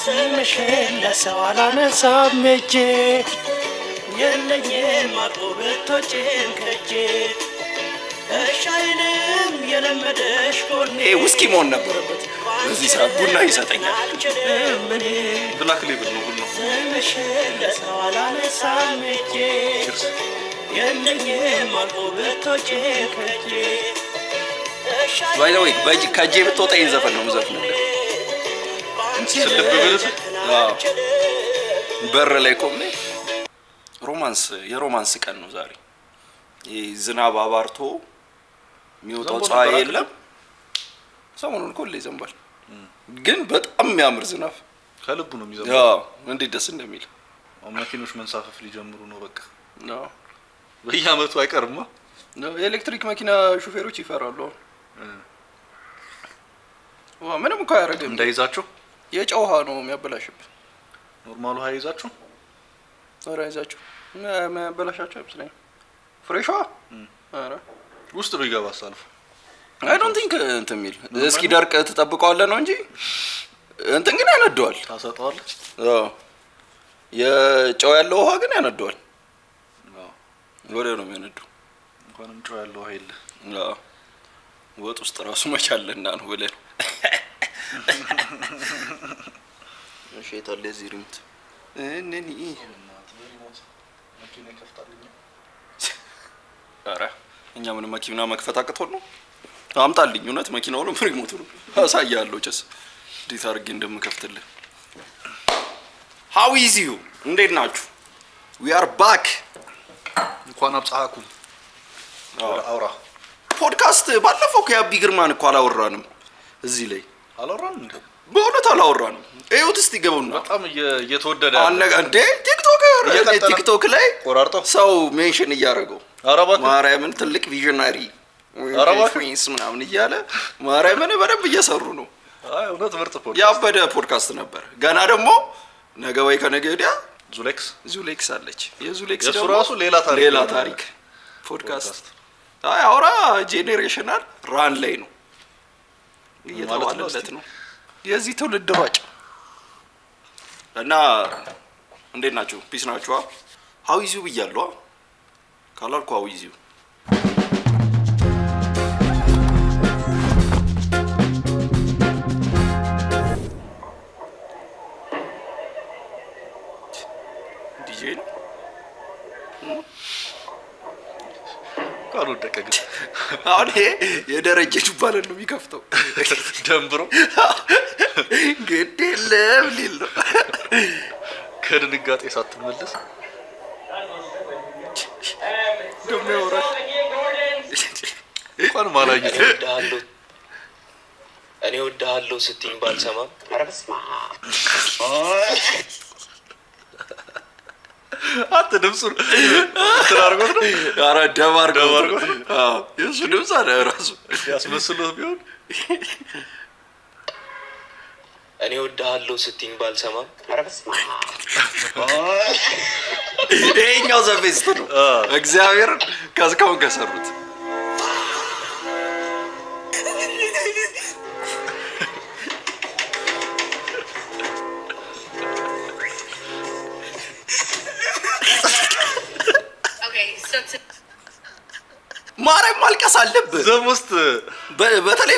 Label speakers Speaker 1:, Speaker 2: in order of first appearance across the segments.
Speaker 1: ስምሽን ለሰው አላነሳም እጄ የለኝም አልቆበቶቼን ከጄ እሻይልም የለመደሽ ጎኔ
Speaker 2: ውስኪ መሆን ነበረበት። በዚህ ሰዓት ቡና ይሰጠኛል።
Speaker 3: ብላክ ሌብል ነው ቡና።
Speaker 1: ስምሽን ለሰው አላነሳም እጄ የለኝም አልቆበቶቼን ከጄ
Speaker 2: ባይ ዘ ወይ ከጄ ብትወጣ ይሄን ዘፈን ነው የምዘፍንልህ።
Speaker 3: ስልብ ብልህ
Speaker 2: በር ላይ ቆሜ የሮማንስ ቀን ነው ዛሬ። ዝናብ አባርቶ የሚወጣው ፀሐይ የለም። ሰሞኑን እኮ ይዘንባል፣ ግን በጣም የሚያምር ዝናብ
Speaker 3: ከልቡ ነው የሚዘንባው።
Speaker 2: እንዴት ደስ እንደሚል።
Speaker 3: መኪኖች መንሳፈፍ ሊጀምሩ ነው በቃ።
Speaker 2: በየአመቱ
Speaker 3: አይቀርማ።
Speaker 2: የኤሌክትሪክ መኪና ሹፌሮች ይፈራሉ። ምንም እኮ አያደርግም።
Speaker 3: እንዳይዛቸው
Speaker 2: የጨው ውሃ ነው የሚያበላሽብህ።
Speaker 3: ኖርማል ውሃ ይዛቸው
Speaker 2: ይዛቸው የሚያበላሻቸው አይመስለኝም። ፍሬሽ ውሃ
Speaker 3: ውስጥ ቢገባ አሳልፎ
Speaker 2: አይ ዶንት ቲንክ እንትን የሚል እስኪ ደርቅ ተጠብቀዋለህ ነው እንጂ እንትን ግን ያነደዋል።
Speaker 3: ታሰጠዋለህ።
Speaker 2: የጨው ያለው ውሃ ግን ያነደዋል። ወዲያው ነው የሚያነደው።
Speaker 3: እንኳንም ጨው ያለው ውሃ የለ።
Speaker 2: ወጥ ውስጥ ራሱ መቻለና ነው ብለን እሺ የታለ እዚህ ሪሞት እነኒ
Speaker 3: መኪና ይከፍታልኝ።
Speaker 2: ኧረ እኛ ምን መኪና መክፈት አቅቶን ነው? አምጣልኝ እውነት መኪናውን ሪሞቱ ነው አሳያለሁ። ጭስ እንዴት አድርጌ እንደምከፍትልህ። How is you? እንዴት ናችሁ? We are back.
Speaker 3: እንኳን አብጻሐኩም። አውራ
Speaker 2: ፖድካስት ባለፈው ከያቢ ግርማን እኮ አላወራንም። እዚህ ላይ
Speaker 3: አላወራንም እንዴ?
Speaker 2: በእውነት አላወራንም። እዩት እስቲ ገቡና
Speaker 3: በጣም እየተወደደ
Speaker 2: እንዴ ቲክቶክ ላይ
Speaker 3: ቆራርጠው
Speaker 2: ሰው ሜንሽን እያደረገው
Speaker 3: አረባት
Speaker 2: ማርያምን ትልቅ ቪዥናሪ ፍሬንስ ምናምን እያለ ማርያምን በደንብ እየሰሩ ነው።
Speaker 3: አይ እውነት ምርጥ ፖድካስት
Speaker 2: ያበደ ፖድካስት ነበር። ገና ደግሞ ነገ ወይ ከነገ ወዲያ ዙሌክስ አለች። የዙሌክስ
Speaker 3: ደግሞ ራሱ ሌላ
Speaker 2: ታሪክ ፖድካስት አይ አውራ ጄኔሬሽናል ራን ላይ ነው እየተባለለት ነው የዚህ ትውልድ ሯጭ። እና እንዴት ናችሁ? ፒስ ናችሁ? ሃው ኢዝ ዩ ብያለሁ ካላልኩ ሃው ኢዝ ዩ ዲጄ ነው
Speaker 3: ካሉ ደቀቅ
Speaker 2: አሁን የደረጀ ይባላል ነው የሚከፍተው
Speaker 3: ደምብሮ
Speaker 2: ግድ የለም ሊል ነው
Speaker 3: ከድንጋጤ ሳትመለስ
Speaker 2: ደሞ ያወራል።
Speaker 3: እንኳን ማላየት
Speaker 4: እኔ ወድሃለሁ ስትኝ ባልሰማም ኧረ በስመ አብ
Speaker 3: አንተ ድምፁን ትራርጎት ነው።
Speaker 2: ኧረ ደባርጎት አዎ የሱ ድምፅ አለ ራሱ
Speaker 3: ያስመስሉት ቢሆን
Speaker 4: እኔ ወድሃለሁ ስትኝ ባልሰማም ኧረ በስመ አብ
Speaker 2: ይሄኛው ዘፌስት ነው እግዚአብሔር ከስካውን ከሰሩት ማረም ማልቀስ አለብህ።
Speaker 3: ዘም ውስጥ
Speaker 2: በተለይ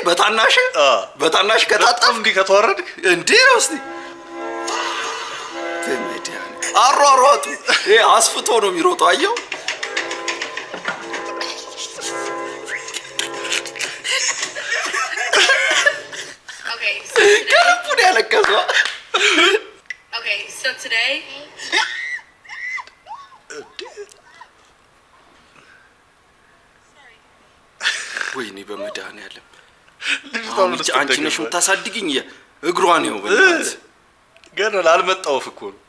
Speaker 2: በታናሽ ከታጣም
Speaker 3: እንዲህ ከተዋረድክ
Speaker 2: እንዲህ ነው። እስቲ አሯሯጡ አስፍቶ ነው የሚሮጠው። አየው ከልቡን ያለቀሰው ወይኔ በመድኃኒዓለም አንቺ ነሽ የምታሳድግኝ እግሯን ነው በእናትህ
Speaker 3: ገና ላልመጣውፍ እኮ ነው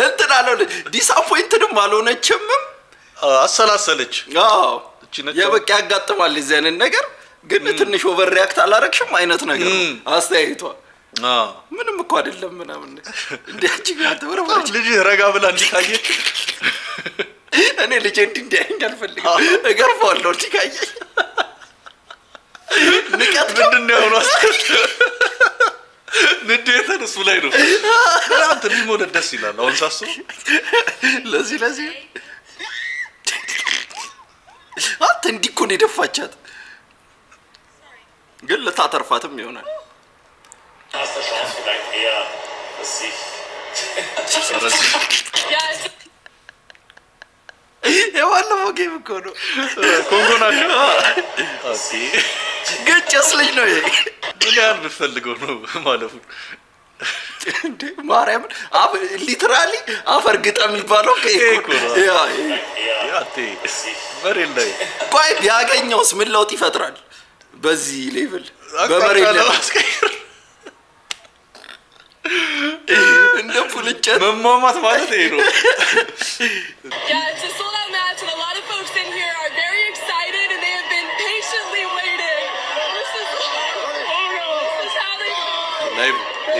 Speaker 2: እንትን አለው ዲስአፖይንትድም አልሆነችም
Speaker 3: አሰላሰለች።
Speaker 2: አዎ የበቃ ያጋጥማል እዚህ አይነት ነገር ግን ትንሽ ኦቨር ሪአክት አላረክሽም አይነት ነገር አስተያይቷ ምንም እኮ አይደለም ምናምን እንዴት ጋር ተወረወረች
Speaker 3: ልጅ ረጋ ብላ እንዲካየች
Speaker 2: እኔ ልጅ እንዲያኝ አልፈልግም እገርፋለሁ እንዲካየች ንቀት
Speaker 3: ምንድነው ነው ንዴትን እሱ ላይ ነው። አንተ ምን ወደድ ደስ ይላል። አሁን ሳስበው
Speaker 2: ለዚህ አንተ እንዲህ እኮ ነው የደፋቻት፣ ግን ልታተርፋትም ይሆናል። የባለፈው ጌም እኮ ነው።
Speaker 3: ኮንጎ ናቸው።
Speaker 2: ግጭስ ልጅ ነው ይሄ።
Speaker 3: ምን ያህል ብትፈልገው ነው ማለፉ
Speaker 2: እንዴ? ማርያምን ሊትራሊ አፈር ግጠ የሚባለው
Speaker 3: እኮ ነው። ያቴ መሬት ላይ
Speaker 2: ቆይ ቢያገኘውስ ምን ለውጥ ይፈጥራል? በዚህ ሌቭል በመሬት ላይ እንደ ፑልጨት
Speaker 3: መሟሟት ማለት ይሄ ነው።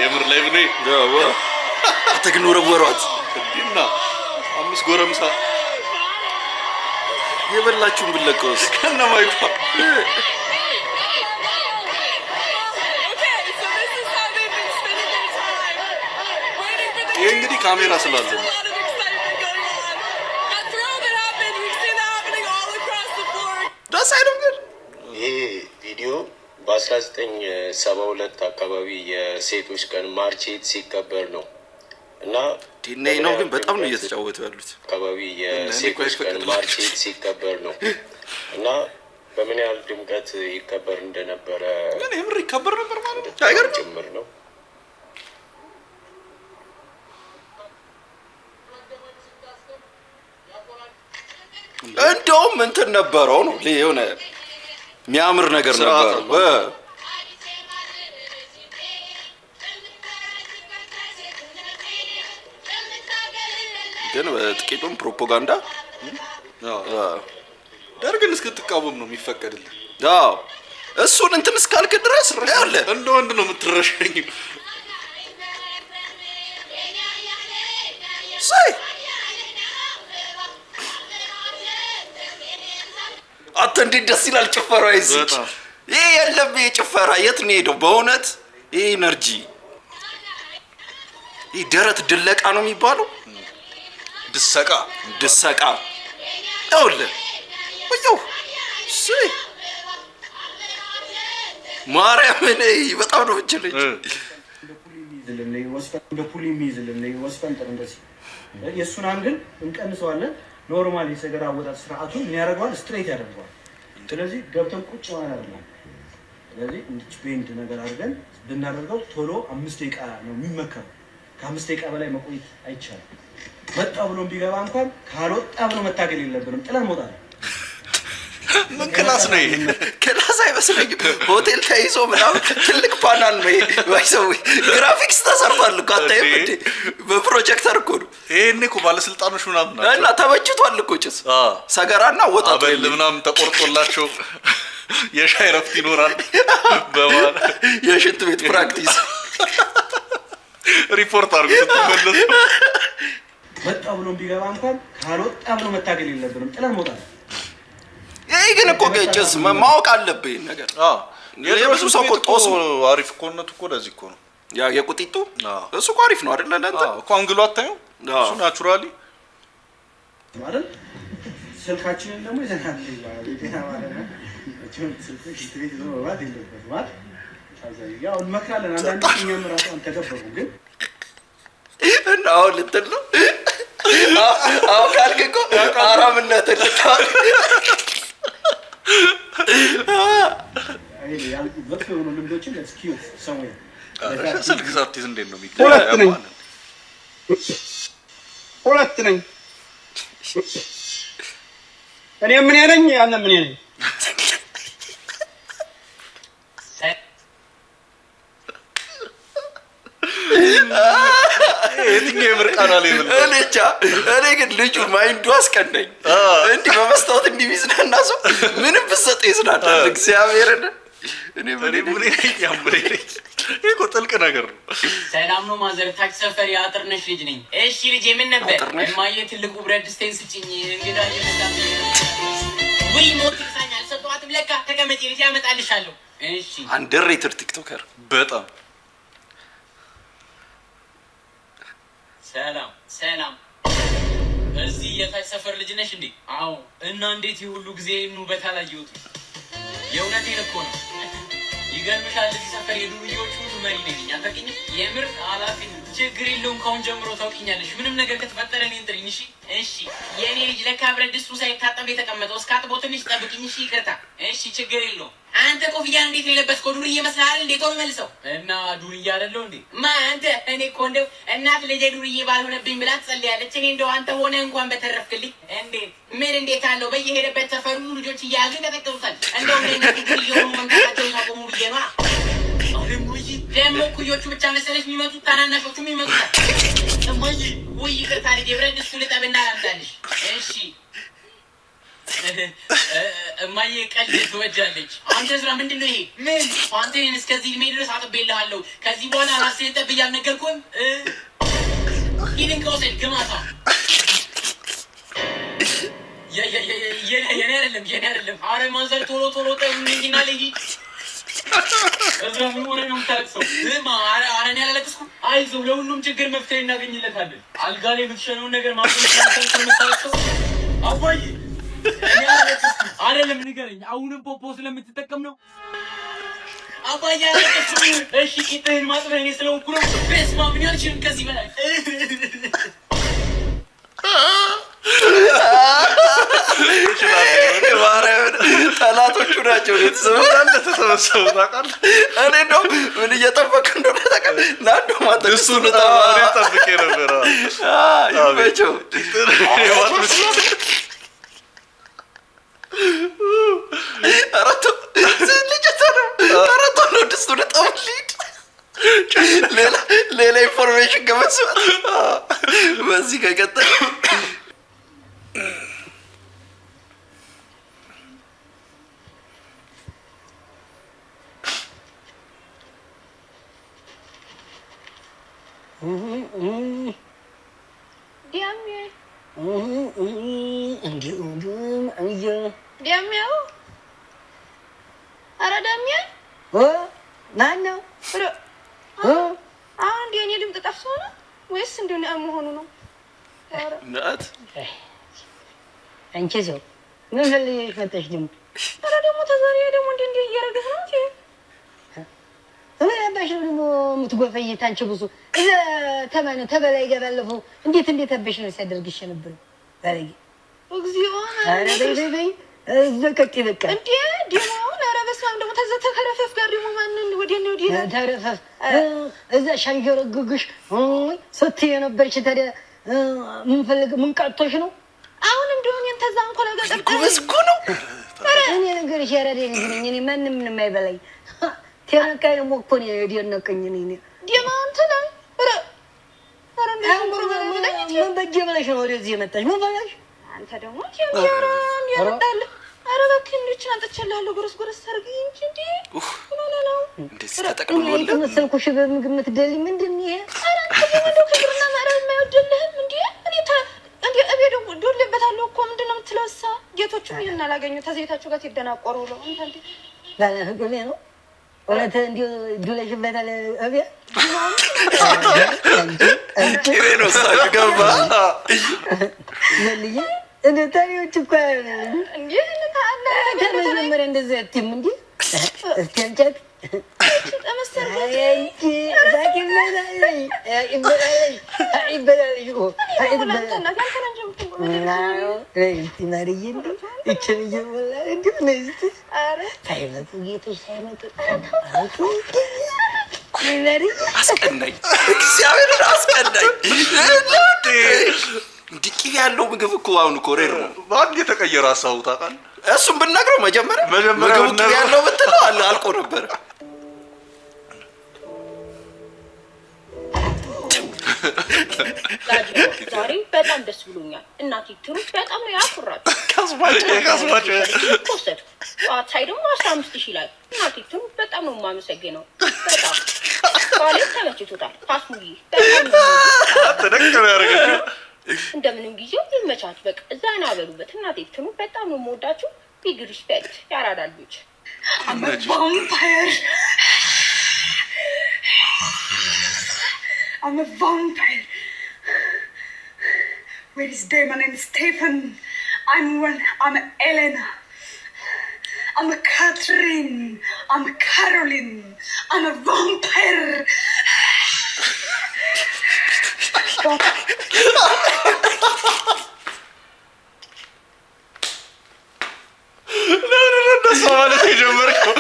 Speaker 3: የምር ላይቭ ነው።
Speaker 2: አተግን ወረወሯት
Speaker 3: እና 5 ጎረምሳ
Speaker 2: የበላችሁን ብለቀውስ
Speaker 3: ከነማይቷ ይሄ እንግዲህ ካሜራ ስላለ ነው።
Speaker 2: ደስ አይልም ግን
Speaker 4: ይሄ ቪዲዮ በ1972 አካባቢ የሴቶች ቀን ማርች 8 ሲከበር ነው እና
Speaker 2: ዲኔ ነው ግን በጣም ነው እየተጫወቱ ያሉት።
Speaker 4: አካባቢ የሴቶች ቀን ማርች 8 ሲከበር ነው እና በምን ያህል ድምቀት ይከበር እንደነበረ
Speaker 3: ግን የምር ይከበር ነበር ማለት
Speaker 2: አይገርም
Speaker 4: ጭምር ነው።
Speaker 2: እንደውም እንትን ነበረው ነው የሆነ የሚያምር ነገር ነበር። ግን በጥቂቱም ፕሮፓጋንዳ
Speaker 3: ደርግን እስክትቃወም ነው የሚፈቀድልህ።
Speaker 2: አዎ እሱን እንትን እስካልክ ድረስ ያለ
Speaker 3: እንደ ወንድ ነው የምትረሸኝ።
Speaker 2: አንተ እንዴት ደስ ይላል ጭፈራ ይዝች። ይሄ የለም ጭፈራ የት ነው ሄደው? በእውነት ይሄ ኢነርጂ ይሄ ደረት ድለቃ ነው የሚባለው። ድሰቃ አውለ ወየው ማርያም ነይ በጣም ነው እንችልኝ
Speaker 5: እንደ ፑሊ የሚይዝልን ወስፈንጥር እንደዚህ የእሱን አንግል እንቀንሰዋለን። ኖርማል የሰገራ አወጣጥ ስርዓቱን የሚያደርገዋል ስትሬት ያደርገዋል። ስለዚህ ገብተን ቁጭ ማለት አይደለም። ስለዚህ እንድች ቤንድ ነገር አድርገን ብናደርገው ቶሎ 5 ደቂቃ ነው የሚመከረው። ከ5 ደቂቃ በላይ መቆየት አይቻልም። መጣ ብሎ ቢገባ እንኳን ካልወጣ ብሎ መታገል የለብንም። ጥለን መውጣት ነው።
Speaker 3: ምን ክላስ ነው ይሄ?
Speaker 2: ክላስ አይመስለኝም። ሆቴል ተይዞ ምናምን ትልቅ ፓናል ነው ይሄ። ባይሰው ግራፊክስ ተሰርቷል እኮ አታይም እንዴ? በፕሮጀክተር እኮ ነው።
Speaker 3: ይሄኔ እኮ ባለስልጣኖች ምናምን ናቸው
Speaker 2: እና ተበጅቷል እኮ ጭስ ሰገራና ወጣቱ
Speaker 3: አበል ምናምን ተቆርጦላቸው የሻይ ረፍት ይኖራል። በማለት
Speaker 2: የሽንት ቤት ፕራክቲስ
Speaker 3: ሪፖርት አድርጎ ስትመለሱ
Speaker 5: መጣ ብሎ ቢገባ እንኳን ካልወጣ ብሎ መታገል የለብንም። ጥለን መውጣት ነው።
Speaker 2: ይሄ ግን እኮ ጭስ ማወቅ አለብህ ነገር።
Speaker 3: የብዙ ሰው ጦስ አሪፍ ኮነቱ እኮ ለዚህ እኮ ነው
Speaker 2: ያ የቁጢጡ እሱ እኮ አሪፍ ነው አይደል? ለአንተ
Speaker 3: እኮ አንግሉ አታየው? እሱ ናቹራሊ
Speaker 5: ማለት ስልካችንን ደግሞ ይዘናል ይባላል። ጤና ማለት ነው። ስልክ ስትሬት ነው ማለት የለበትም ማለት ያው እንመክራለን። አንዳንድ እኛም ራሳን ተከበሩ ግን
Speaker 2: እና አሁን ልትል ነው አሁን ካልክ እኮ አራምነትን ልታል
Speaker 5: መጥፎ የሆኑ ልምዶችን ለስኪዩት ሰሙያ
Speaker 3: ስልክ ሳትይዝ እንዴት ነው የሚገኘው?
Speaker 5: ሁለት ነኝ እኔ ምን ነኝ ያለ ምን ነኝ
Speaker 3: የትኛው የምርቃና ላይ ምን
Speaker 2: እኔ ግን ልጁ ማይንዱ አስቀናኝ። እንዲህ በመስታወት እንዲህ ቢዝናና ሰው ምንም ብትሰጥ ይዝናናል። እግዚአብሔርን እኔ ምን
Speaker 3: እኮ ጥልቅ ነገር ነው።
Speaker 6: ሰላም ነው ማዘር፣ ታክሲ ሰፈር የአጥርነሽ ልጅ ነኝ። እሺ ልጄ ምን ነበር? እማዬ ትልቁ ብረት ድስቴን ስጭኝ እንግዳ እየመጣ ወይ ሞት ይሳኛል። ሰጧትም ለካ ተቀመጪ ልጅ ያመጣልሻለሁ። እሺ
Speaker 2: አንደርሬትድ ቲክቶከር
Speaker 3: በጣም
Speaker 6: ሰላም እዚህ የታች ሰፈር ልጅ ነሽ እንዴ? አዎ። እና እንዴት ይሁሉ ጊዜ ውበት አላየሁት? የእውነቴን እኮ ነው። ይገርምሻል እዚህ ሰፈር የዱርዬዎች ሁሉ መሪ ነኝ። አታውቂኝም? የምር አላፊን ችግር የለውም። ካሁን ጀምሮ ታውቂኛለሽ። ምንም ነገር ከተፈጠረ እኔን ጥሪኝ። እሺ የኔ ልጅ ለካ ብረት ድስቱ ሳይታጠብ የተቀመጠው እስካጥቦ ትንሽ ጠብቂኝ። እሺ ይቅርታ። እሺ ችግር የለውም። አንተ ኮፍያ እንዴት ነው የለበስከው? ዱርዬ መስላል እንዴ? ቶሎ መልሰው እና ዱርዬ አይደለው እንዴ? አንተ እኔ እኮ እንደው እናት ልጄ ዱርዬ ባልሆነብኝ ብላ ትጸልያለች። እኔ እንደው አንተ ሆነ እንኳን በተረፍክልኝ። እንዴት አለው በየሄደበት ሰፈሩ ልጆች እያያዙ ይቀጠቅጡታል። እንደው ዱርዬ የሆኑ መምጣታቸውን ታቆሙ ብዬ ነዋ። ደግሞ ኩዮቹ ብቻ መሰለሽ የሚመጡት? ታናናሾቹም ይመጡታል። ውይ ይቅርታ ልጄ ብረት ድስቱ ልጠብና ላምጣልሽ። እሺ እማዬ ቀልድ ትወጃለች። አንተ ስራ ምንድን ነው ይሄ? ምን ፓንቴን እስከዚህ እድሜ ድረስ አጥቤልሃለሁ። ከዚህ በኋላ ራስህን ጠብ እያልነገርኩህም ሂድን ከወሰድ ግማታ። የኔ አይደለም። አረ ማዘር ቶሎ ጠሩኝና ልሂድ። እዝራ ምን ሆነ ነው የምታለቅሰው? አረ እኔ አላለቅስኩም። አይዞህ ለሁሉም ችግር መፍትሄ እናገኝለታለን። አልጋ ላይ የምትሸነውን ነገር ማቆም የምታለቅሰው አባዬ አይደለም ንገረኝ። አሁንም ፖፖ ስለምትጠቀም ነው አባዬ? አላለቅስኩም። እሺ ቂጥህን ማጥበህ እኔ ስለሆንኩ ነው? በስመ አብ አልችልም ከዚህ በላይ።
Speaker 2: ጠላቶቹ ናቸው የተሰበሰቡ ታውቃለህ። እኔ እንደው ምን እየጠበቅ እንደሆነ ታውቃለህ። ናዶ ማጠቅሱ
Speaker 3: ጠብቄ ነበር።
Speaker 2: ይመቸው አራቶ ነው ድስቱ ልጠውልሂድ። ሌላ ኢንፎርሜሽን ከመስማት በዚህ ከቀጠለ
Speaker 7: ዳሚያው ኧረ ዳሚያ
Speaker 8: ማነው?
Speaker 7: አሁን እንደ እኔ ድምፅ ጠፍቶ ነው ወይስ እንደው ነአ መሆኑ ነው?
Speaker 2: ናት
Speaker 8: አንቺ ሰው ምን ፈልገሽ መጣሽ ደግሞ?
Speaker 7: ኧረ ደግሞ ተዛሬ ደግሞ እንደ እያረገህ ነው እንጂ
Speaker 8: ምን አባሽ ነው ደግሞ የምትጎፈይት አንቺ ብዙ እዛ ተበላይ ገባለፈው እንዴት አባሽ ነው ሲያደርግሽ ነበር? ባለጌ
Speaker 7: እግዚኦ
Speaker 8: ኧረ በይ ዘቀቂ በቃ
Speaker 7: እንዴ ደግሞ ኧረ በስመ አብ ደግሞ ተዛ ተከረፈፍ ጋር ደግሞ ማንን ወዲያ
Speaker 8: ተረፈፍ እዛ ሻንጀረግግሽ ስትይ የነበርሽ ታዲያ ምን ቀጥቶሽ ነው?
Speaker 7: አሁን እንደሆነ እንተዛ እንኳን ለገጠር
Speaker 2: ጉበዝ እኮ ነው።
Speaker 8: እኔ ነገርሽ ያረደ ነኝ እኔ ማንም የማይበላኝ ተነካይ ሞኮ ነው የደነቀኝ ነኝ
Speaker 7: ደማ አንተ ነህ ኧረ
Speaker 8: ምን በጀ ብለሽ ነው ወደዚህ የመጣሽ? ምን በላሽ
Speaker 7: አንተ ደግሞ ያረዳል። ኧረ እባክህ እንዴት አንተቻለሁ ጎረስ ታርገኝ እንጂ ነው
Speaker 2: እንደዚህ ተጠቅልሎልህ
Speaker 8: መሰልኩሽ በምግብ የምትደሊ ምንድን ነው ይሄ?
Speaker 7: ኧረ አንተ ደግሞ ክብርና ማረም የማይወድልህም እንዴ? እኔ እቤት ዶልበታለሁ እኮ ምንድን ነው የምትለውሳ? ጌቶቹም ይሄን አላገኙ ተዘይታችሁ ጋር ይደናቆሩ ብለው እንዴ
Speaker 8: ባለ ህግሌ ነው ወለተ እንዲሁ ዱለሽበታል እቤት
Speaker 2: አንቺ ነው ሳይገባ
Speaker 8: ዘልዬ እንደ ታሪዎች እኮ
Speaker 7: እንዴ ለታለ
Speaker 8: ተመጀመሪያ እንደዚህ አትይም እንዴ? እስቲ አንቺ
Speaker 7: ተመሰረተ
Speaker 8: አንቺ
Speaker 2: አስቀናኝ፣ እግዚአብሔርን አስቀናኝ። እንዲህ ቅቤ ያለው ምግብ እኮ አሁን እኮ ሬር ነው።
Speaker 3: በአንድ የተቀየረ ሀሳቡ ታውቃለህ።
Speaker 2: እሱም ብናግረው መጀመሪያ ምግቡ ቅቤ ያለው ብትለው አልቆ ነበር።
Speaker 7: ዛሬ በጣም ደስ ብሎኛል። እናቴ ትሩ በጣም ነው ያኩራት።
Speaker 3: ካስማጭ
Speaker 7: ወሰድ ዋታይ ደግሞ 15,000 ይላል። እናቴ ትሩ በጣም ነው የማመሰግነው። በጣም ባለ ተመችቶታል። ካስሙዬ
Speaker 3: ተነከረ ያረጋችሁ
Speaker 7: እንደምንም ጊዜው ይመቻት። በቃ ዛና በሉበት። እናቴ ትሩ በጣም ነው የምወዳችሁ። ቢግ ሪስፔክት ያራዳል ልጅ I'm a vampire.
Speaker 9: Where is Damon and Stephen? I'm Elena. I'm a Catherine. I'm a Caroline. I'm a vampire.
Speaker 3: ማለት የጀመርከው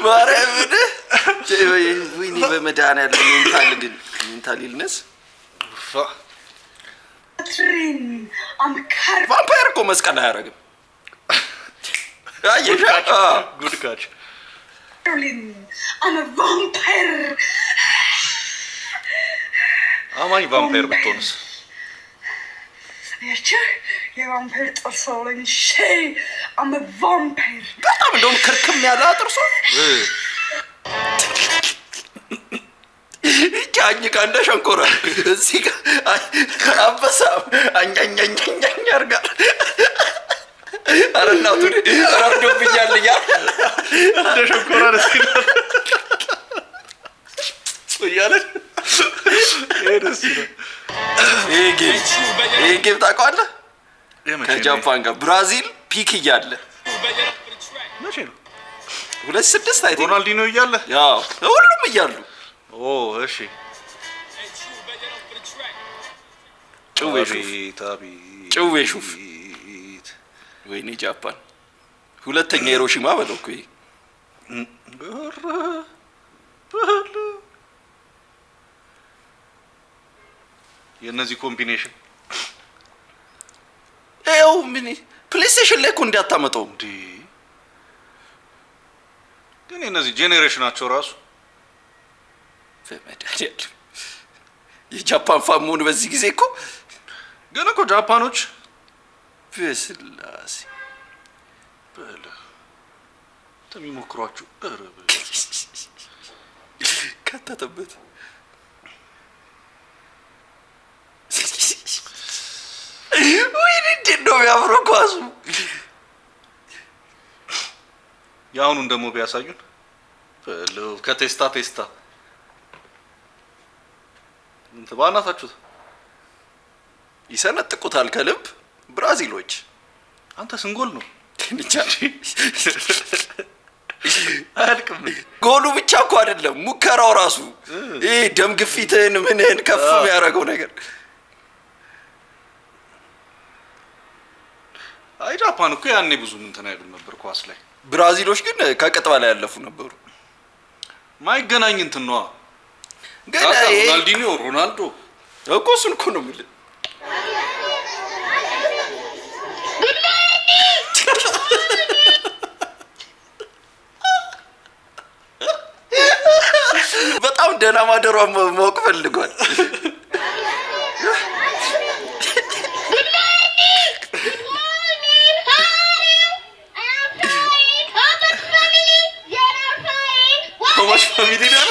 Speaker 2: ማርያምን ወይኔ በመድኃኒዓለም ሜንታል ኢልነስ ቫምፓየር እኮ መስቀል አያደርግም።
Speaker 3: ጉድ ካች አማኝ ቫምፓየር ብትሆንስ?
Speaker 9: የቫምፓየር ጥርሶ ላይ ሼይ አም ቫምፓየር
Speaker 2: በጣም እንደውም ክርክም ያለ ጥርሶ ጃኝ ካንደ ሸንኮራ እዚህ ጋር አንበሳ አኛኛኛኛ ያርጋል። ኧረ እናቱ ረፍዶብኛል
Speaker 3: እንደ ሸንኮራ እያለ ደስ ይላል።
Speaker 2: ይሄ ጌም ታውቀዋለህ? ከጃፓን ጋር ብራዚል ፒክ እያለ
Speaker 3: መቼ ነው?
Speaker 2: 2-6 አይ ቲንክ
Speaker 3: ሮናልዲኖ እያለ
Speaker 2: ያው ሁሉም እያሉ
Speaker 3: እሺ
Speaker 2: ጭዌ ሹፍ ወይኔ ጃፓን ሁለተኛ ሂሮሺማ በለው እኮ ይሄ
Speaker 3: የእነዚህ ኮምቢኔሽን
Speaker 2: ይኸው ምን ፕሌይስቴሽን ላይ እኮ እንዳታመጣው
Speaker 3: እንዴ! ግን የእነዚህ ጄኔሬሽናቸው ራሱ
Speaker 2: በመድኃኒዓለም የጃፓን ፋን መሆን በዚህ ጊዜ እኮ
Speaker 3: ግን እኮ ጃፓኖች
Speaker 2: በስላሴ
Speaker 3: በለ የሚሞክሯችሁ
Speaker 2: ከተተበት ወይኔ እንዴት ነው የሚያምረው ኳሱ።
Speaker 3: የአሁኑን ደግሞ ቢያሳዩን ከቴስታ ባናታችሁት
Speaker 2: ይሰነጥቁታል ከልብ ብራዚሎች።
Speaker 3: አንተ ስንጎል ነው
Speaker 2: አልቅም። ጎሉ ብቻ እኮ አይደለም ሙከራው ራሱ ይሄ ደም ግፊትን ምንን ከፍ የሚያደርገው ነገር።
Speaker 3: አይ ጃፓን እኮ ያኔ ብዙ እንትን አይሉም ነበር ኳስ ላይ።
Speaker 2: ብራዚሎች ግን ከቅጥ በላይ ያለፉ ነበሩ።
Speaker 3: ማይገናኝ እንትን ነው
Speaker 2: ግን
Speaker 3: ሮናልዲኒዮ ሮናልዶ
Speaker 2: እኮ እሱን እኮ ነው የምልህ። በጣም ደህና ማደሯን ማወቅ ፈልጓል።
Speaker 3: ፋሚሊ ነው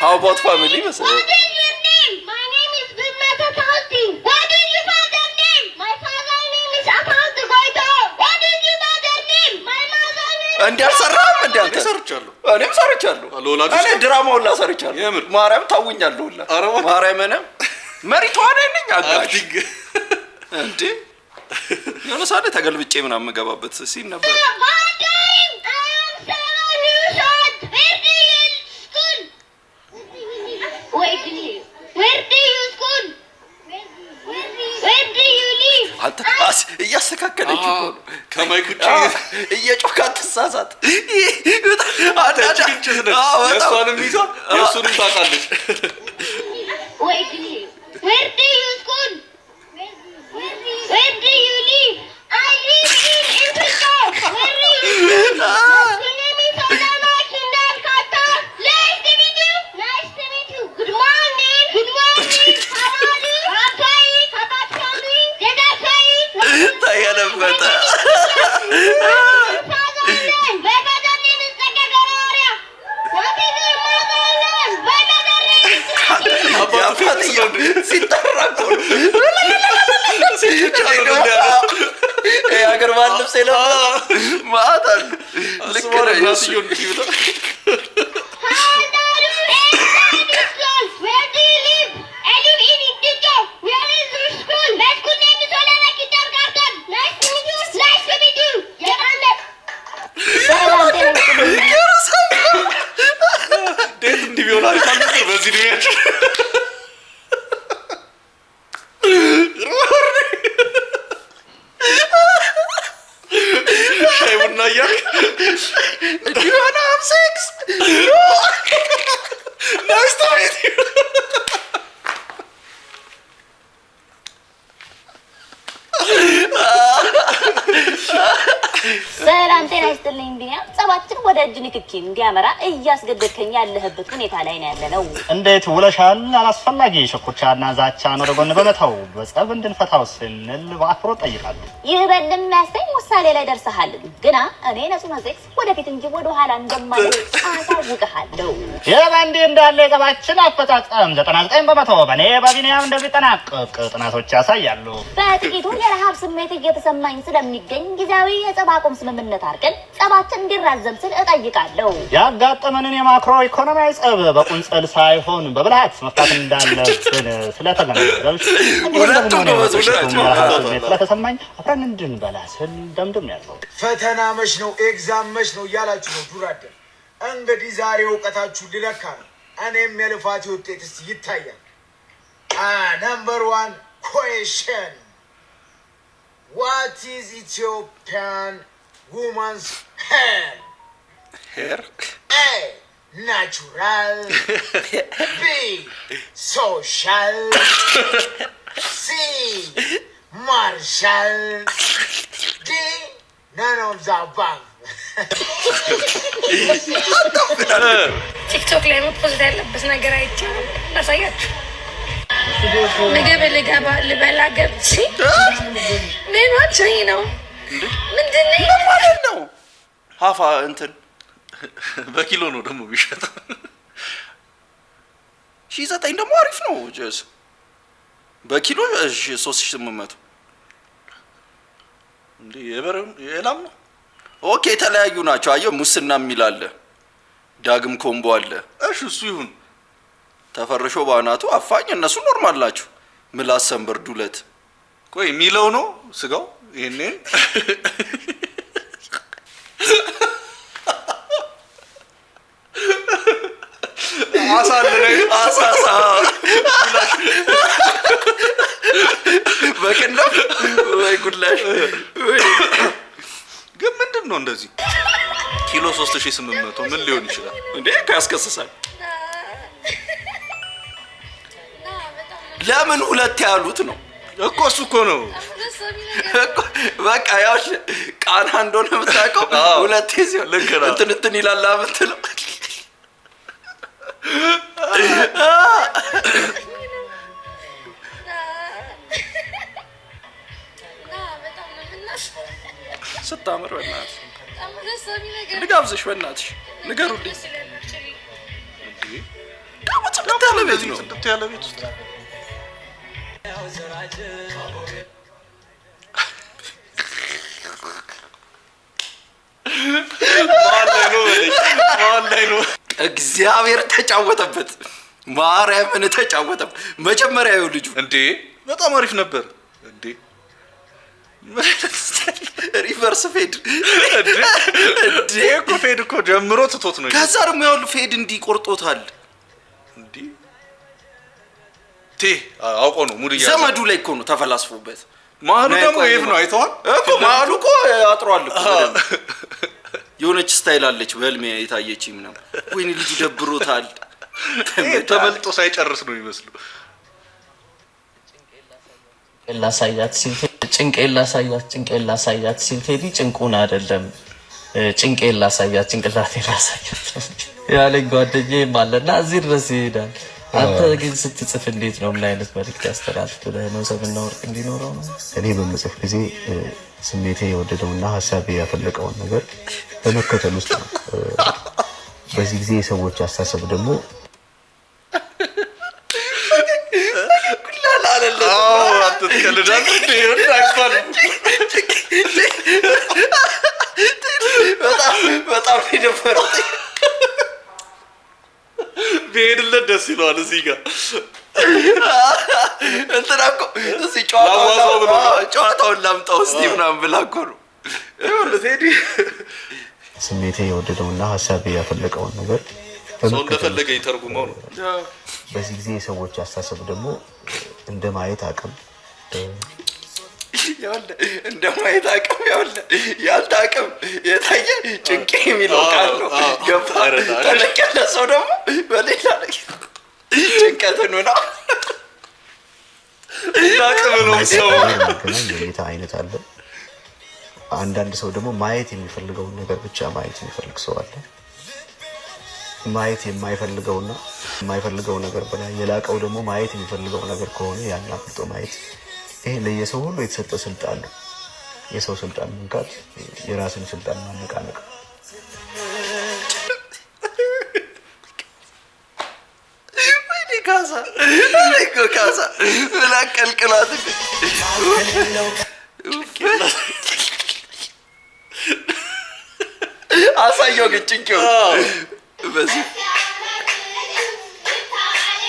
Speaker 2: How about family መሰለኝ?
Speaker 10: What is your name? My name is Bimata Talti. What is your father's name? My father's name is Akantu Goito. What is your mother's name? My mother's name
Speaker 2: እንዴ አልሰራም እንዴ አንተ?
Speaker 3: ሰርቻለሁ።
Speaker 2: እኔም ሰርቻለሁ።
Speaker 3: ለወላጆች
Speaker 2: እኔ ድራማው ሁላ ሰርቻለሁ።
Speaker 3: የምር
Speaker 2: ማርያም ታውኛለሁ ሁላ ማርያምን መሪ ተዋናይ ነኝ አጋሽ እንዴ የሆነ ሰዓት ተገልብጬ ምናምን መገባበት ሲል ነበር። አንተ እያስተካከለች እኮ ነው
Speaker 3: ከማይክ ውጪ
Speaker 2: እየጮካ ተሳሳት።
Speaker 3: እሷንም ይዛ የእሱንም ታውቃለች።
Speaker 2: ተገለበጠ። ሲጠራ የሀገር ባህል ልብስ ማታል ልክ ነው ያስዩን ይውጣ
Speaker 10: Where do you live? I live in Ittiko. Where is your school? My school name is Olana Kindergarten. Nice to meet you. Nice to meet you.
Speaker 3: Dead in the viola. Brazilian. I would not yell.
Speaker 2: Do you want to have sex?
Speaker 3: Nice to meet you.
Speaker 11: ሰላም ጤና ይስጥልኝ ቢኒያም ጸባችን ወደ እጅ ንክኪ እንዲያመራ እያስገደድከኝ ያለህበት ሁኔታ ላይ ነው ያለነው።
Speaker 12: እንዴት ውለሻል? አላስፈላጊ ሽኩቻና ዛቻን ወደ ጎን በመተው በጸብ እንድንፈታው ስንል በአክብሮት ጠይቃለሁ።
Speaker 11: ይበልም ያሰኝ ውሳኔ ላይ ደርሰሃል። ግና እኔ ነሱና ሴክስ ወደፊት እንጂ ወደ ኋላ እንደማልል አሳውቅሃለሁ።
Speaker 12: የባንዴ እንዳለ የጸባችን አፈጻጸም 99% በኔ በቢኒያም እንደሚጠናቀቅ ጥናቶች ያሳያሉ።
Speaker 11: በጥቂቱ የረሃብ ስሜት እየተሰማኝ ስለሚገኝ ጊዜያዊ የጸብ አቁም ስምምነት አድርገን ጸባችን እንዲራዘም ስል እጠይቃለሁ።
Speaker 12: ያጋጠመንን የማክሮ ኢኮኖሚያዊ ጸብ በቁንጽል ሳይሆን በብልሃት መፍታት እንዳለብን ስለተገነዘብሽ ስለተሰማኝ አብረን እንድንበላ ስል ደምድም ያለው
Speaker 13: ፈተና መች ነው ኤግዛም መች ነው እያላችሁ ነው ዱራደን። እንግዲህ ዛሬ እውቀታችሁ ልለካ ነው። እኔም የልፋቴ ውጤት እስቲ ይታያል። ነምበር 1 question. What is Ethiopian woman's hair?
Speaker 3: Hair?
Speaker 13: A. Natural. B. Social. C. Martial. D. None of the above.
Speaker 14: ቲክቶክ ላይ መፖስት ያለበት ነገር አይቻልም። ላሳያችሁ። ምግብ ልበላ ገብቼ ሜኗቸው ነው። ምንድን
Speaker 2: ነው? ሀፋ እንትን
Speaker 3: በኪሎ ነው ደግሞ ቢሸጠው
Speaker 2: 9,000 ደግሞ አሪፍ ነው። ጀስ በኪሎ 3,800
Speaker 3: እንዴ የላም ነው።
Speaker 2: ኦኬ የተለያዩ ናቸው። አየው ሙስና የሚል አለ፣ ዳግም ኮምቦ አለ።
Speaker 3: እሺ እሱ ይሁን።
Speaker 2: ተፈርሾ ባናቱ አፋኝ እነሱ ኖርማል ናቸው። ምላስ ሰንበር ዱለት
Speaker 3: ቆይ የሚለው ነው ስጋው ይሄኔ
Speaker 2: አሳሳ በቀንደም ወይ ጉድላሽ
Speaker 3: ግን ምንድን ነው እንደዚህ ኪሎ 3,800 ምን ሊሆን ይችላል
Speaker 2: እንዴ? ያስከስሳል። ለምን ሁለት ያሉት ነው
Speaker 3: እኮ እሱ እኮ ነው
Speaker 2: በቃ ያው ቃና እንደሆነ የምታውቀው ሁለት ሲሆን እንትን ይላል አምጥለው ስታምር በእናትሽ ልጋብዝሽ፣ በእናትሽ ንገሩልኝ። ደግሞ ጽድት ያለ ቤት ነው።
Speaker 3: ጽድት ያለ ቤት ውስጥ
Speaker 2: እግዚአብሔር ተጫወተበት፣ ማርያምን ተጫወተበት። መጀመሪያ ይኸው ልጁ
Speaker 3: እንዴ በጣም አሪፍ ነበር እንዴ።
Speaker 2: ሪቨርስ ፌድ
Speaker 3: እንዴ እኮ ፌድ እኮ ጀምሮ ትቶት ነው።
Speaker 2: ከዛ ደግሞ ያው ፌድ እንዲቆርጦታል
Speaker 3: እንዴ አውቆ ነው ሙድ ያዘ።
Speaker 2: ዘመዱ ላይ እኮ ነው ተፈላስፎበት።
Speaker 3: ማሉ ደግሞ ይሄፍ ነው አይተዋል
Speaker 2: እኮ ማሉ እኮ አጥሯል እኮ የሆነች ስታይል አለች በህልሜ የታየችኝ ምናምን። ወይኔ ልጁ ደብሮታል።
Speaker 3: ተመልጦ ሳይጨርስ ነው ይመስሉ።
Speaker 15: ጭንቄን ላሳያት ሲል ቴዲ ጭንቁን አይደለም ጭንቄን ላሳያት ጭንቅላቴን ላሳያት ያለኝ ጓደኛዬም አለና እዚህ ድረስ ይሄዳል። አንተ ግን ስትጽፍ እንዴት ነው? ምን አይነት መልዕክት ያስተላልፍ ብለህ ነው? ሰብና ወርቅ እንዲኖረው ነው?
Speaker 16: እኔ በምጽፍ ጊዜ ስሜቴ የወደደውና ሀሳቤ ያፈለቀውን ነገር በመከተል ውስጥ ነው። በዚህ ጊዜ የሰዎች አስተሳሰብ ደግሞ
Speaker 2: በጣም ይደፈረው
Speaker 3: ብሄድለት ደስ ይለዋል። እዚህ ጋር
Speaker 2: እንትና እኮ እዚህ ጨዋታውን ላምጣው እስቲ ምናምን ብላ እኮ ነው ቴዲ
Speaker 16: ስሜቴ የወደደውና ሀሳቤ ያፈለቀውን ነገር
Speaker 3: ሰው እንደፈለገ ይተርጉመው ነው።
Speaker 16: በዚህ ጊዜ የሰዎች አስተሳሰብ ደግሞ እንደ ማየት አቅም
Speaker 2: እንደ ማየት አቅም ያንተ አቅም የታየ ጭንቄ የሚለው ቃል ነው። ገባ ተለቅ ያለ ሰው ደግሞ በሌላ ላይ ጭንቀትን ነው
Speaker 3: እንዳቅም ነው ሰው
Speaker 16: የጌታ አይነት አለ። አንዳንድ ሰው ደግሞ ማየት የሚፈልገውን ነገር ብቻ ማየት የሚፈልግ ሰው አለ። ማየት የማይፈልገው ነገር በላይ የላቀው ደግሞ ማየት የሚፈልገው ነገር ከሆነ ያን አፍልጦ ማየት። ይሄ ለየሰው ሁሉ የተሰጠ ስልጣን ነው። የሰው ስልጣን መንካት የራስን ስልጣን ማነቃነቅ።
Speaker 2: ካሳ ላቀልቅላት አሳየው ግን ጭንቄው በዚህ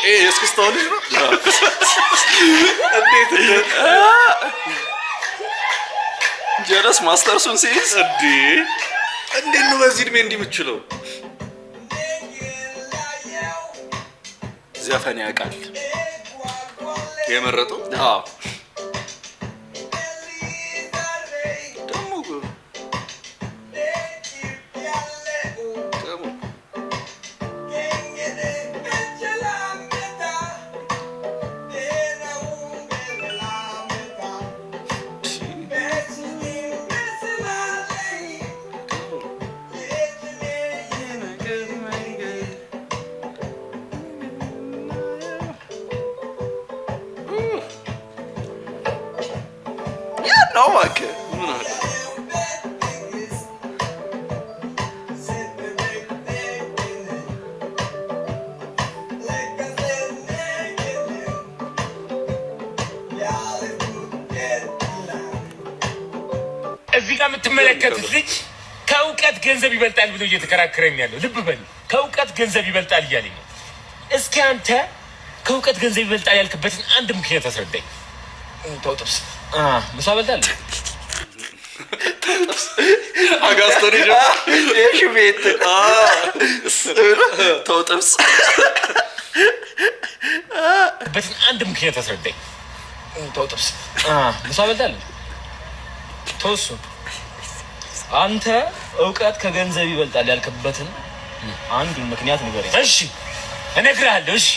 Speaker 3: የእስክስታው ልጅ ነው። እንዴት
Speaker 2: ጀለስ ማስተርሱን ሲይዝ
Speaker 3: እንዴት ነው በዚህ እድሜ እንዲህ የምትችለው?
Speaker 2: ዘፈን ያውቃል
Speaker 3: የመረጠው።
Speaker 2: ነው ማከ
Speaker 3: ምን አለ
Speaker 17: እዚህ ጋር የምትመለከቱት ልጅ ከእውቀት ገንዘብ ይበልጣል ብሎ እየተከራከረኝ ያለው። ልብ በል ከእውቀት ገንዘብ ይበልጣል እያለኝ ነው። እስኪ አንተ ከእውቀት ገንዘብ ይበልጣል ያልክበትን አንድ ምክንያት አስረዳኝ። ተው ጥብስ ምሳ በልታለህ?
Speaker 3: አጋስቶኒ
Speaker 2: እሺ ቤት ተው ጥብስ
Speaker 17: በትን አንድ ምክንያት አስረዳኝ። ተው ጥብስ ምሳ በልታለህ? ተው እሱ አንተ እውቀት ከገንዘብ ይበልጣል ያልክበትን አንዱን ምክንያት ንገረኝ። እሺ እነግርሃለሁ። እሺ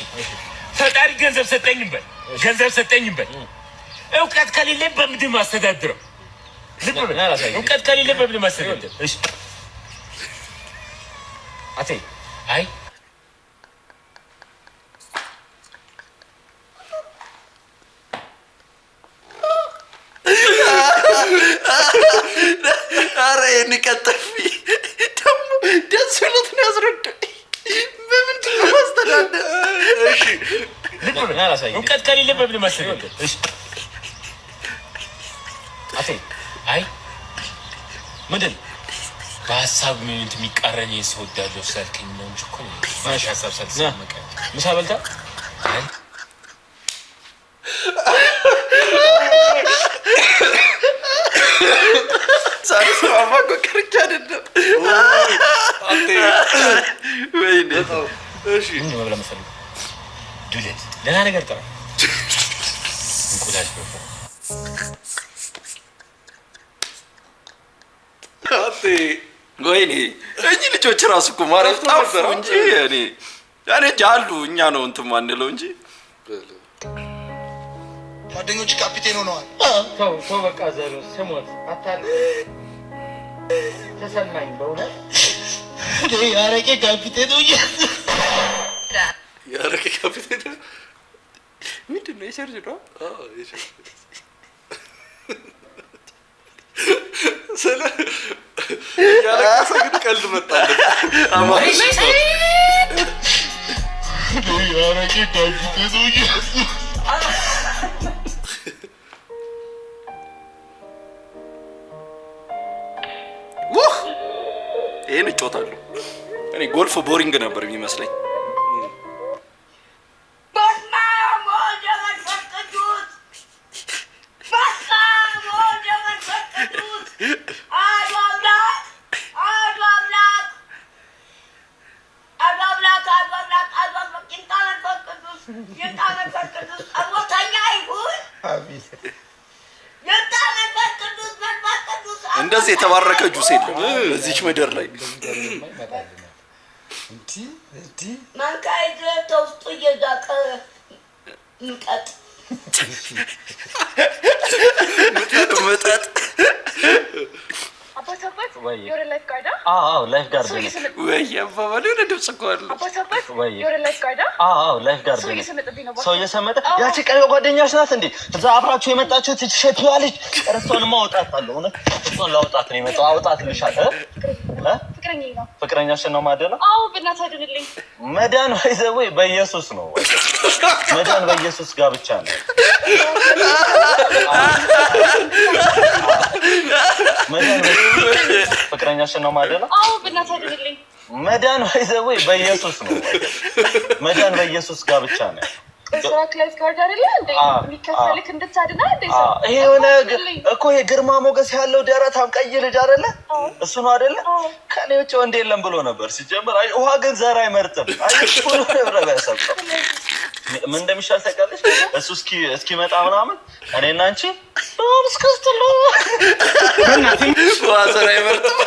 Speaker 17: ፈጣሪ ገንዘብ ሰጠኝ በል እውቀት ከሌለ በምንድን ማስተዳድረው? እውቀት ከሌለ በምንድን ማስተዳድረው? እሺ አቴ አይ
Speaker 2: አረ እንቀጥፍ ደግሞ ደስ ብሎት ነው ያስረዳኝ። በምንድን ነው ማስተዳደር?
Speaker 17: እሺ እውቀት ከሌለ በምንድን ማስተዳደር? እሺ አቴ አይ ምንድን በሀሳብ ምን የሚቃረን የሰው ወዳለው ስላልከኝ ነው እንጂ እኮ ማሽ ሀሳብ ሳልሰማቀ ምሳ በልታ አይ
Speaker 2: ሳይንስ ማማቆ ቅርቻ አይደለም።
Speaker 3: አቴ
Speaker 2: ወይኔ
Speaker 3: እሺ
Speaker 17: ምን መብላ መሰለኝ ዱለት ለና ነገር ጠራ እንቁላል በፈ
Speaker 3: አቴ
Speaker 2: ወይኔ እኚህ ልጆች ራሱ እኮ ማረፍ ጠፉ እንጂ እኔ ጃሉ እኛ ነው እንትን ማንለው እንጂ
Speaker 13: ጓደኞች ካፒቴን ሆነዋል።
Speaker 17: ተው በቃ ዘሩ ስሞት አታል ተሰማኝ በእውነት
Speaker 13: ያረቄ ካፒቴን ነው
Speaker 3: ያረቄ ካፒቴን
Speaker 2: ምንድን ነው የቸርች ነው?
Speaker 3: የቸርች ስለ ያለቀሰ ግን ቀልድ መጣለት።
Speaker 13: ያረቄ ካፒቴን ነው
Speaker 2: ይሄን እጮታለሁ እኔ ጎልፍ ቦሪንግ ነበር የሚመስለኝ እንደዚህ የተባረከ ጁስ የለም በዚች ምድር ላይ
Speaker 10: ማንካይ ተውስጡ እየዛቀ ምጠጥ
Speaker 2: ምጠጥ
Speaker 7: አባታባት የወደ ላይፍ ጋርዳ
Speaker 15: ላይፍ ጋርድ ነው
Speaker 2: ወይ አባባሉ ድምጽ እኮ አለ
Speaker 7: አባታባት የወደ ላይፍ ጋርዳ
Speaker 15: ላይፍ ጋርድ ነው ሰው እየሰመጠ ያቺ ቀይ ጓደኛሽ ናት እንዴ እዛ አብራችሁ የመጣችሁት ሸትዋ ልጅ እርሷን ማውጣታለሁ እውነት እሷን ላውጣት ነው የመጣው አውጣትልሻል
Speaker 7: ፍቅረኛዬ ነው
Speaker 15: ፍቅረኛሽ ነው ማደላ
Speaker 7: በእናትህ አድርግልኝ
Speaker 15: መዳን ወይ በኢየሱስ ነው መዳን በኢየሱስ ጋር ብቻ ነው መዳን ፍቅረኛሽ ነው ማደላ
Speaker 7: በእናትህ አድርግልኝ
Speaker 15: መዳን ወይ በኢየሱስ ነው መዳን በኢየሱስ ጋር ብቻ ነው
Speaker 7: በስራክ ላይፍ ጋርድ አይደለ እንዴ የሚከፈልክ እንድታድና እንዴ
Speaker 15: ይሄ ሆነ እኮ የግርማ ሞገስ ያለው ደረታም ቀይ ልጅ አይደለ እሱ ነው አይደለ ከኔ ውጭ ወንድ የለም ብሎ ነበር ሲጀምር አይ ውሃ ግን ዘር አይመርጥም አይ እሱ ነው ረበሰብ ምን እንደሚሻል ታውቃለሽ እሱ እስኪመጣ ምናምን እኔና አንቺ እስከስተሉ
Speaker 2: ውሃ ዘር አይመርጥም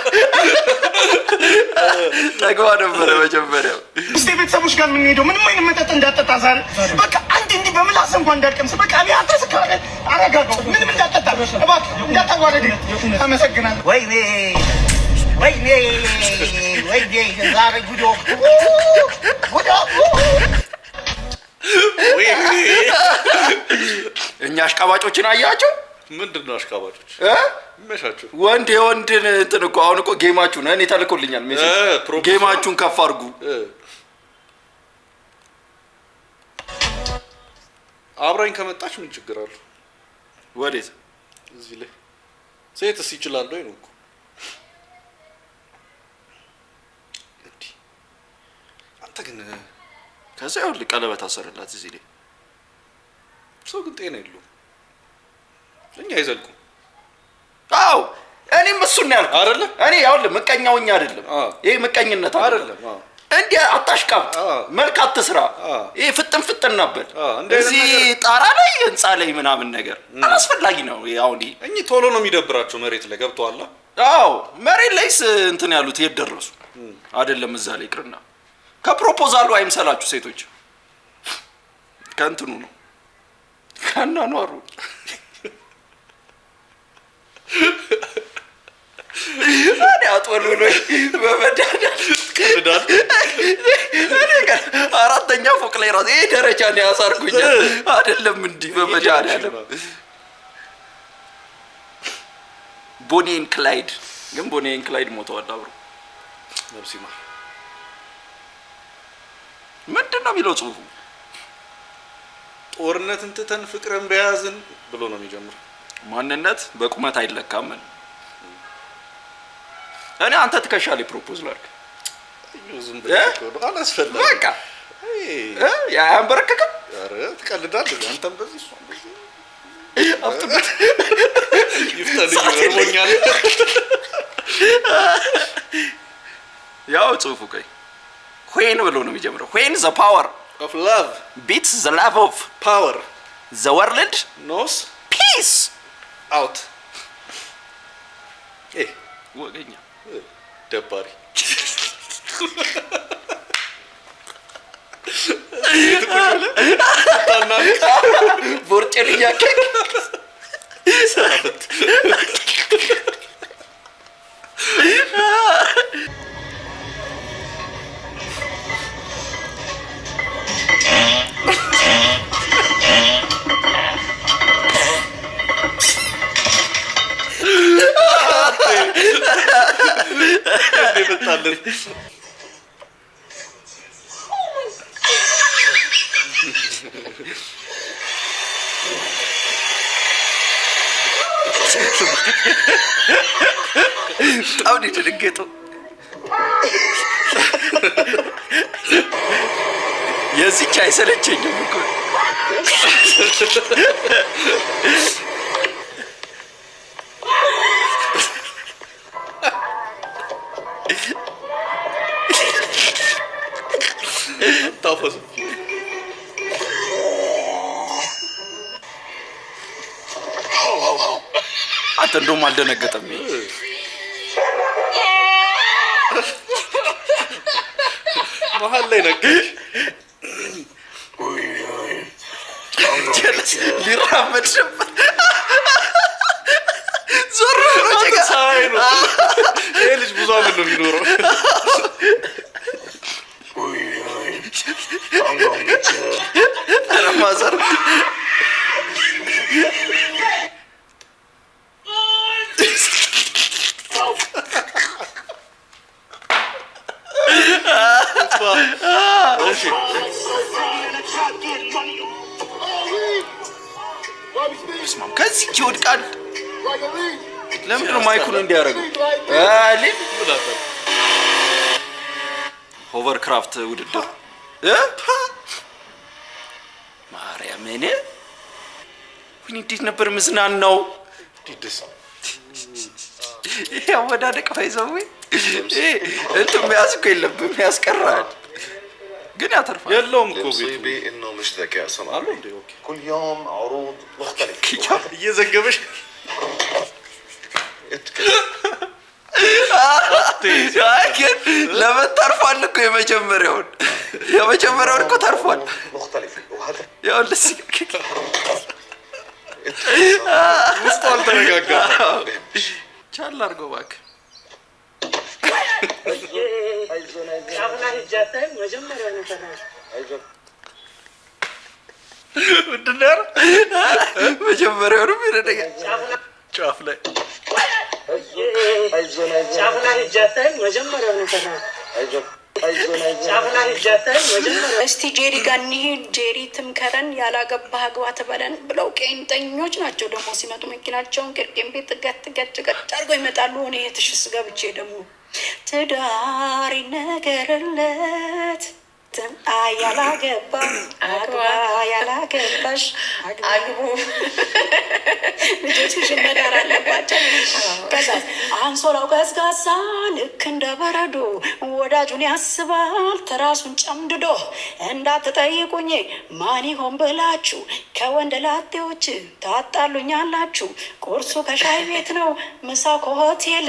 Speaker 2: ተግባ ነበር መጀመሪያው
Speaker 18: እስቲ ቤተሰቦች ጋር ምን ሄዶ ምንም አይነት መጠጥ እንዳጠጣ ዛሬ በቃ አንድ እንዲህ በምላስ እንኳን እንዳልቀምስ በቃ እኔ አንተ ስካለ አረጋጋው ምንም እንዳጠጣ እባክህ እንዳታዋረድ አመሰግናለሁ ወይኔ ዛሬ ጉዶ
Speaker 2: እኛ አሽቃባጮችን አያችሁ
Speaker 3: ምንድነው አሽቃባጮች መሻችሁ
Speaker 2: ወንድ የወንድን እንትን እኮ አሁን እኮ ጌማችሁ ነን ይተልኮልኛል ሜሴጅ ጌማችሁን ከፍ አድርጉ
Speaker 3: አብራኝ ከመጣች ምን ችግር አለው
Speaker 2: ወዴት
Speaker 3: እዚህ ላይ ሴትስ ይችላል ወይ ነው እኮ አንተ ግን
Speaker 2: ከዛ ይኸውልህ ቀለበት አሰረላት እዚህ ላይ
Speaker 3: ሰው ግን ጤና የለውም እኛ አይዘልቁም
Speaker 2: አው እኔም እሱን ያልኩ አይደለ እኔ ይኸውልህ ምቀኛውኛ አይደለም ይሄ ምቀኝነት አይደለም እንዴ አታሽቃብጥ መልክ አትስራ ይሄ ፍጥን ነበር እዚህ ጣራ ላይ ህንጻ ላይ ምናምን ነገር አስፈላጊ ነው ያውኒ
Speaker 3: እኚ ቶሎ ነው የሚደብራቸው መሬት ላይ ገብቷል
Speaker 2: አው መሬት ላይስ እንትን ያሉት ይደረሱ አይደለም እዛ ላይ ቅርና ከፕሮፖዛሉ አይምሰላችሁ ሴቶች ከእንትኑ ነው ከናኗሩ እኔ አጥወሉሎ በመዳዳል አራተኛ ፎቅ ላይ ራስ ይሄ ደረጃ ነው ያሳርኩኝ አይደለም እንዲህ በመዳዳል ቦኒን ክላይድ ግን ቦኒን ክላይድ ሞተዋል አብሮ
Speaker 3: ነብሲማ
Speaker 2: ምንድነው የሚለው ጽሁፉ
Speaker 3: ጦርነትን ትተን ፍቅርን በያዝን ብሎ ነው የሚጀምረው
Speaker 2: ማንነት በቁመት አይለካም እኔ አንተ ትከሻለህ ፕሮፖዝ ላድርግ
Speaker 3: ዝም ብለህ አላስፈላጊ
Speaker 2: በቃ ያ አንበረከከም
Speaker 3: ኧረ ትቀልዳለህ አንተም በዚህ እሷም በዚህ
Speaker 2: አፍጥበት
Speaker 3: ይፍታልኝ ወርሞኛል
Speaker 2: ያው ጽሁፉ ቆይ when ብሎ ነው የሚጀምረው when the power
Speaker 3: of love
Speaker 2: beats the love of
Speaker 3: power
Speaker 2: the world
Speaker 3: knows
Speaker 2: peace
Speaker 3: out
Speaker 2: ወገኛ
Speaker 3: ደባሪ
Speaker 2: ቦርጬን እያከክ
Speaker 3: ሰራበት
Speaker 2: አሁን የተደገጠው የዚች አይሰለቸኝም እኮ
Speaker 3: ታፈስ
Speaker 2: አንተ እንደውም አልደነገጠም
Speaker 3: መሀል ላይ ነገሽ
Speaker 2: ጀለስ ሊራመድ ነበር ዞር ብሎ
Speaker 3: ሳይ ነው ይሄ ልጅ ብዙ አመት ነው የሚኖረው
Speaker 2: ረማዘር ከዚህ ይወድቃል ለምን ነው ማይኩን እንዲያደርገው ሆቨርክራፍት ውድድር ማርያምን እንዴት ነበር ምዝናናው ይሄ አወዳደቅ ፈይዘው እንትን የሚያስቆ የለብም ያስቀራል ግን ያተርፋል
Speaker 3: የለውም እኮ
Speaker 19: مصيبي انه مش ذكاء سمع كل يوم عروض مختلفه
Speaker 3: እየዘገበሽ
Speaker 2: ለምን ተርፏል እኮ የመጀመሪያውን እኮ ተርፏል
Speaker 19: مختلفه وهذا
Speaker 2: ያው ለዚህ
Speaker 3: ውስጥ አልተረጋጋም
Speaker 2: ቻል አድርገው እባክህ
Speaker 1: ጫፍና ሂጃታይ መጀመሪያ ነው ተናሽ አይዞህ
Speaker 2: ወደናር መጀመሪያውንም ይረደጋ ጫፍ ላይ
Speaker 1: አይዞህ ጫፍና ሂጃታይ መጀመሪያ ነው ተናሽ አይዞህ ጫፍና ሂጃታይ መጀመሪያ
Speaker 7: እስቲ ጄሪ ጋር እንሂድ ጄሪ ትምከረን ያላገባህ አግባ ትበለን ብለው ቄንጠኞች ናቸው ደግሞ ሲመጡ መኪናቸውን ቅርቅም ቤት ገት አድርገው ይመጣሉ እኔ የትሽስ ገብቼ ደግሞ ትዳሪ ነገርለት ያላገባ አግባ ያላገባሽ አግቡ ልጆችሽን መዳር አለባቸው ከዛ አንሶላው ገዝጋዛ ልክ እንደ በረዶ ወዳጁን ያስባል ተራሱን ጨምድዶ እንዳትጠይቁኝ ማን ይሆን ብላችሁ ከወንድ ላጤዎች ታጣሉኛላችሁ ቁርሱ ከሻይ ቤት ነው ምሳው ከሆቴል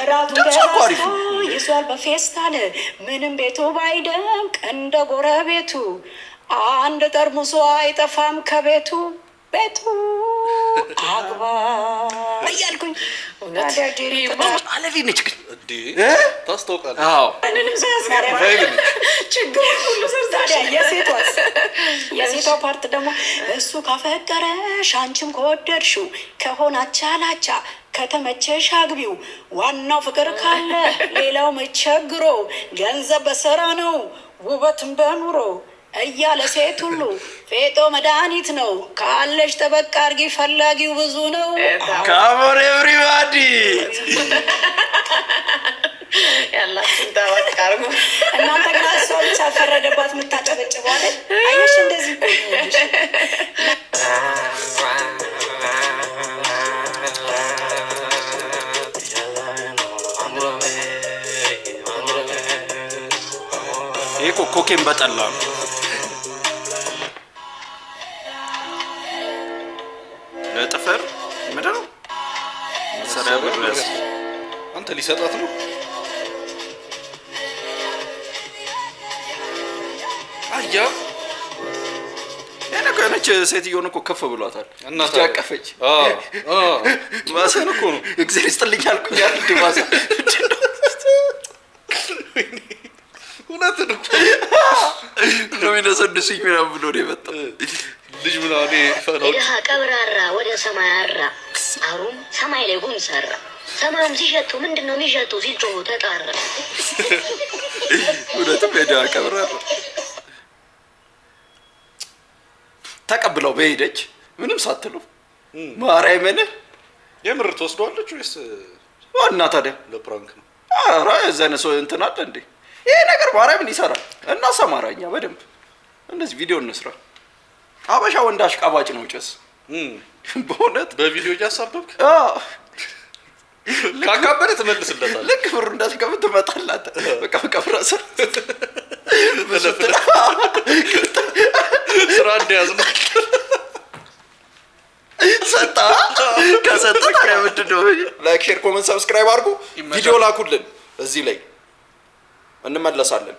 Speaker 7: እራቱን ገዛዝቶ ይዟል በፌስታል ምንም ቤቱ ባይደምቅ እንደ ጎረቤቱ አንድ ጠርሙሶ አይጠፋም ከቤቱ ቤቱ አግባ እያልኩኝ
Speaker 2: አለሊ ነች ግን
Speaker 3: ታስታውቃለች
Speaker 2: አዎ
Speaker 7: ችግር ሁሉ ታዲያ የሴቷ ፓርት ደግሞ እሱ ካፈቀረሽ አንቺም ከወደድሽው ከሆነ አቻላቻ ከተመቸሽ አግቢው ዋናው ፍቅር ካለ ሌላው መቸግሮ ገንዘብ በስራ ነው ውበትም በኑሮ እያለ ሴት ሁሉ ፌጦ መድኃኒት ነው ካለሽ ጠበቅ አድርጊ ፈላጊው ብዙ ነው
Speaker 2: ካሞን ኤቭሪባዲ
Speaker 1: ያላችሁ ጠበቅ አድርጉ
Speaker 7: እናንተ ግን ሰው ብቻ ፈረደባት የምታጨበጭበው አይደል አየሽ እንደዚህ
Speaker 2: ይሄ ኮኬን በጠላ ለጥፍር ምንድነው መሰሪያ ብረስ
Speaker 3: አንተ ሊሰጣት ነው አያ
Speaker 2: ያነ ከነች ሴትዮን እኮ ከፍ ብሏታል
Speaker 3: እናት
Speaker 2: ያቀፈች ማሰን እኮ ነው እግዚአብሔር ይስጥልኝ አልኩኝ አይደል ማሰ
Speaker 3: እውነት ነው
Speaker 2: ነው የሚነሰድስኝ ምናምን ብሎ ነው የመጣው
Speaker 3: ልጅ ምናምን ፈራው
Speaker 11: ወደ ቀብራራ ወደ ሰማይ አራ አሩም ሰማይ ላይ ጉም ሰራ ሰማዩም ሲሸቱ ምንድነው የሚሸቱ ሲጮሁ ተጣራ
Speaker 2: እውነትም ሄዳ ቀብራራ ተቀብለው በሄደች ምንም ሳትሉ ማርያምን
Speaker 3: የምር ተወስዷለች ወይስ
Speaker 2: ዋና ታዲያ
Speaker 3: ለፕራንክ ነው
Speaker 2: ኧረ እዘነ ሰው እንትን አለ እንዴ? ይሄ ነገር ማርያምን ይሰራል። እና ሰማራኛ በደንብ እንደዚህ ቪዲዮ እንስራ። አበሻ ወንድ አሽቃባጭ ነው ጭስ በእውነት
Speaker 3: በቪዲዮ እያሳበብክ ካካበደ ትመልስለታለህ።
Speaker 2: ልክ ብሩ እንዳስቀምጥ ትመጣላት በቃ ፍራስ
Speaker 3: ስራ እንደያዝ ነው
Speaker 2: ሰጣ ከሰጣ ምንድነው? ላይክ ሼር ኮሜንት ሰብስክራይብ አድርጉ። ቪዲዮ ላኩልን እዚህ ላይ እንመለሳለን።